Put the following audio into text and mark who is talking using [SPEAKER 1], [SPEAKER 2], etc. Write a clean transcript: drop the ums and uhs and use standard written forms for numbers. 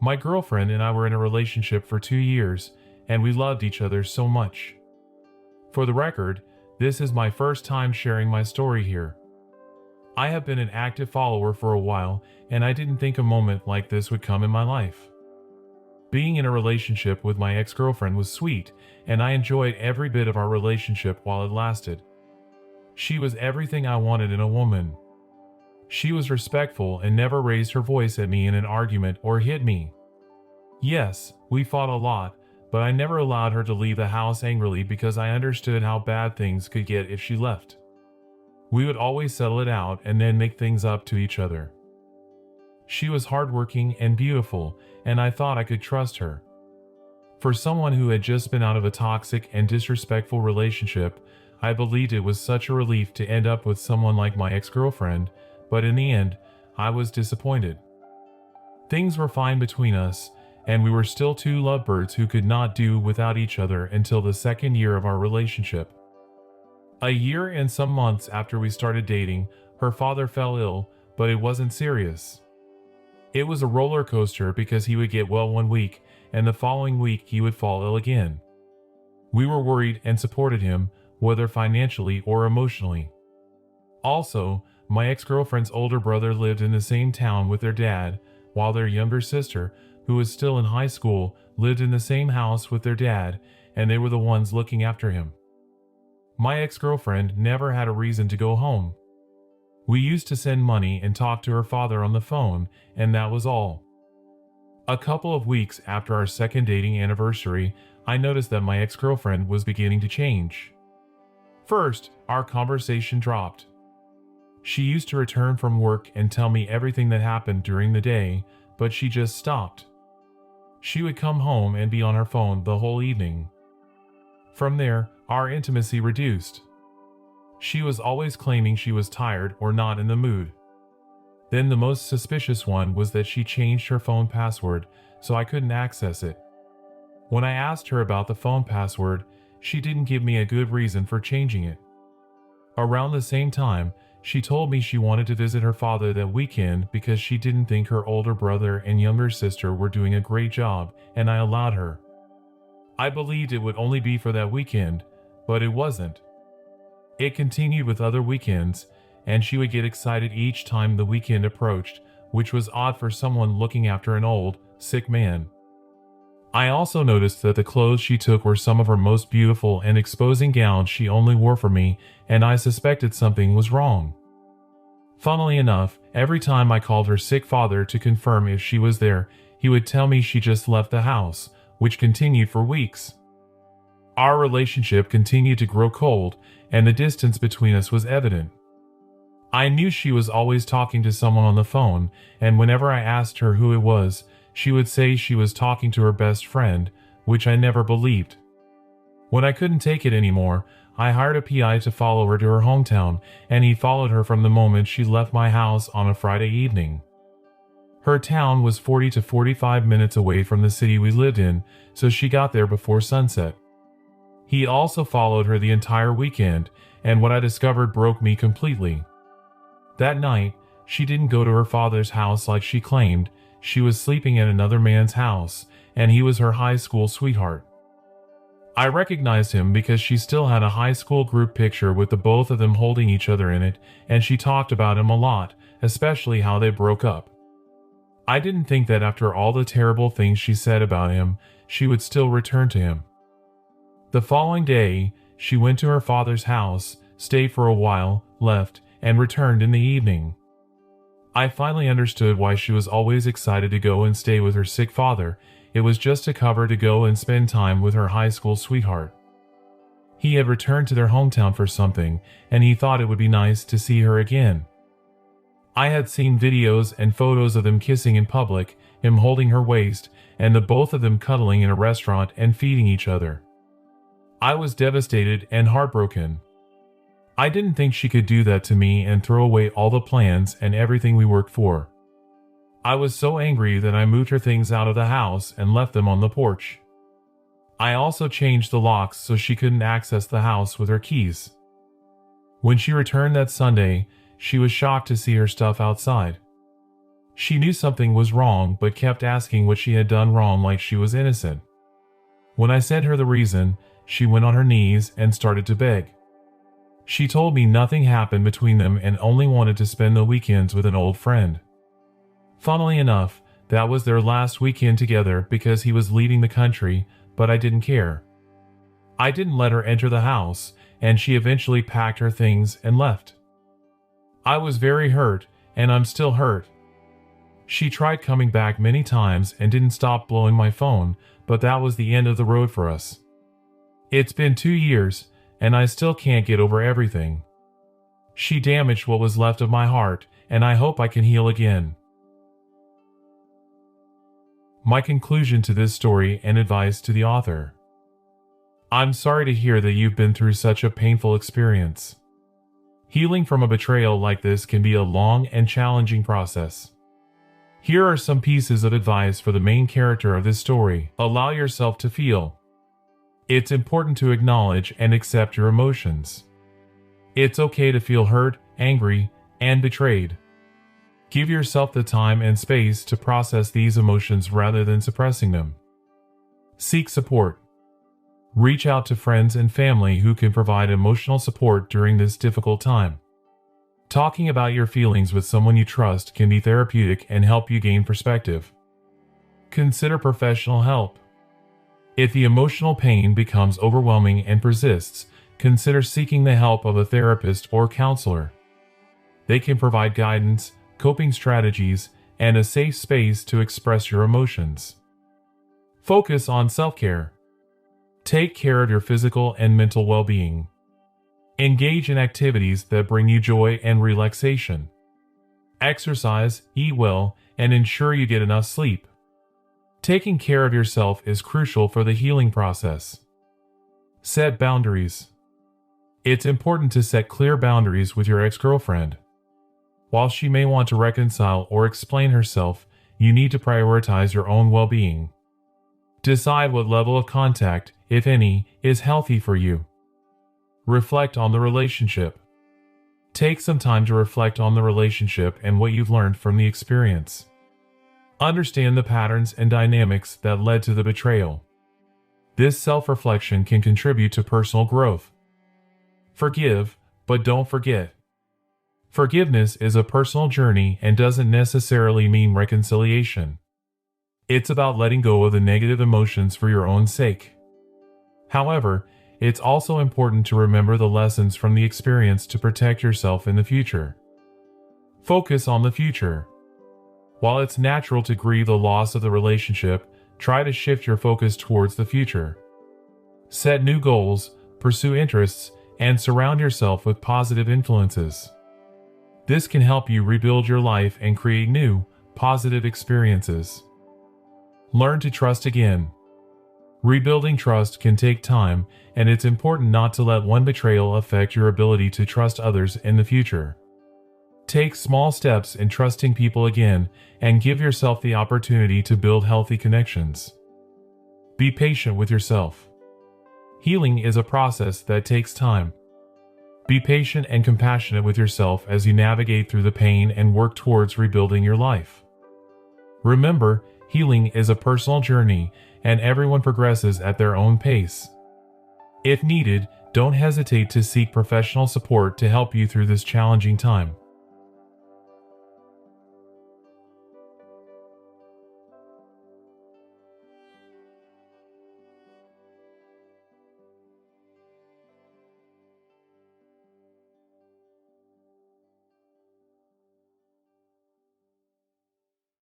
[SPEAKER 1] My girlfriend and I were in a relationship for 2 years, and we loved each other so much. For the record, this is my first time sharing my story here. I have been an active follower for a while, and I didn't think a moment like this would come in my life. Being in a relationship with my ex-girlfriend was sweet, and I enjoyed every bit of our relationship while it lasted. She was everything I wanted in a woman. She was respectful and never raised her voice at me in an argument or hit me. Yes, we fought a lot, but I never allowed her to leave the house angrily because I understood how bad things could get if she left. We would always settle it out and then make things up to each other. She was hardworking and beautiful, and I thought I could trust her. For someone who had just been out of a toxic and disrespectful relationship, I believed it was such a relief to end up with someone like my ex-girlfriend, but in the end, I was disappointed. Things were fine between us, and we were still two lovebirds who could not do without each other until the second year of our relationship. A year and some months after we started dating, her father fell ill, but it wasn't serious. It was a roller coaster because he would get well one week, and the following week he would fall ill again. We were worried and supported him, whether financially or emotionally. Also, my ex-girlfriend's older brother lived in the same town with their dad, while their younger sister, who was still in high school, lived in the same house with their dad, and they were the ones looking after him. My ex-girlfriend never had a reason to go home. We used to send money and talk to her father on the phone, and that was all. A couple of weeks after our second dating anniversary, I noticed that my ex-girlfriend was beginning to change. First, our conversation dropped. She used to return from work and tell me everything that happened during the day, but she just stopped. She would come home and be on her phone the whole evening. From there, our intimacy reduced. She was always claiming she was tired or not in the mood. Then the most suspicious one was that she changed her phone password, so I couldn't access it. When I asked her about the phone password, she didn't give me a good reason for changing it. Around the same time, she told me she wanted to visit her father that weekend because she didn't think her older brother and younger sister were doing a great job, and I allowed her. I believed it would only be for that weekend, but it wasn't. It continued with other weekends, and she would get excited each time the weekend approached, which was odd for someone looking after an old, sick man. I also noticed that the clothes she took were some of her most beautiful and exposing gowns she only wore for me, and I suspected something was wrong. Funnily enough, every time I called her sick father to confirm if she was there, he would tell me she just left the house, which continued for weeks. Our relationship continued to grow cold, and the distance between us was evident. I knew she was always talking to someone on the phone, and whenever I asked her who it was, she would say she was talking to her best friend, which I never believed. When I couldn't take it anymore, I hired a PI to follow her to her hometown, and he followed her from the moment she left my house on a Friday evening. Her town was 40 to 45 minutes away from the city we lived in, so she got there before sunset. He also followed her the entire weekend, and what I discovered broke me completely. That night, she didn't go to her father's house like she claimed. She was sleeping at another man's house, and he was her high school sweetheart. I recognized him because she still had a high school group picture with the both of them holding each other in it, and she talked about him a lot, especially how they broke up. I didn't think that after all the terrible things she said about him, she would still return to him. The following day, she went to her father's house, stayed for a while, left, and returned in the evening. I finally understood why she was always excited to go and stay with her sick father. It was just a cover to go and spend time with her high school sweetheart. He had returned to their hometown for something, and he thought it would be nice to see her again. I had seen videos and photos of them kissing in public, him holding her waist, and the both of them cuddling in a restaurant and feeding each other. I was devastated and heartbroken. I didn't think she could do that to me and throw away all the plans and everything we worked for. I was so angry that I moved her things out of the house and left them on the porch. I also changed the locks so she couldn't access the house with her keys. When she returned that Sunday, she was shocked to see her stuff outside. She knew something was wrong but kept asking what she had done wrong like she was innocent. When I said her the reason, she went on her knees and started to beg. She told me nothing happened between them and only wanted to spend the weekends with an old friend. Funnily enough, that was their last weekend together because he was leaving the country, but I didn't care. I didn't let her enter the house, and she eventually packed her things and left. I was very hurt, and I'm still hurt. She tried coming back many times and didn't stop blowing my phone, but that was the end of the road for us. It's been 2 years, and I still can't get over everything. She damaged what was left of my heart, and I hope I can heal again. My conclusion to this story and advice to the author. I'm sorry to hear that you've been through such a painful experience. Healing from a betrayal like this can be a long and challenging process. Here are some pieces of advice for the main character of this story. Allow yourself to feel. It's important to acknowledge and accept your emotions. It's okay to feel hurt, angry, and betrayed. Give yourself the time and space to process these emotions rather than suppressing them. Seek support. Reach out to friends and family who can provide emotional support during this difficult time. Talking about your feelings with someone you trust can be therapeutic and help you gain perspective. Consider professional help. If the emotional pain becomes overwhelming and persists, consider seeking the help of a therapist or counselor. They can provide guidance, coping strategies, and a safe space to express your emotions. Focus on self-care. Take care of your physical and mental well-being. Engage in activities that bring you joy and relaxation. Exercise, eat well, and ensure you get enough sleep. Taking care of yourself is crucial for the healing process. Set boundaries. It's important to set clear boundaries with your ex-girlfriend. While she may want to reconcile or explain herself, you need to prioritize your own well-being. Decide what level of contact, if any, is healthy for you. Reflect on the relationship. Take some time to reflect on the relationship and what you've learned from the experience. Understand the patterns and dynamics that led to the betrayal. This self-reflection can contribute to personal growth. Forgive, but don't forget. Forgiveness is a personal journey and doesn't necessarily mean reconciliation. It's about letting go of the negative emotions for your own sake. However, it's also important to remember the lessons from the experience to protect yourself in the future. Focus on the future. While it's natural to grieve the loss of the relationship, try to shift your focus towards the future. Set new goals, pursue interests, and surround yourself with positive influences. This can help you rebuild your life and create new, positive experiences. Learn to trust again. Rebuilding trust can take time, and it's important not to let one betrayal affect your ability to trust others in the future. Take small steps in trusting people again and give yourself the opportunity to build healthy connections. Be patient with yourself. Healing is a process that takes time. Be patient and compassionate with yourself as you navigate through the pain and work towards rebuilding your life. Remember, healing is a personal journey, and everyone progresses at their own pace. If needed, don't hesitate to seek professional support to help you through this challenging time.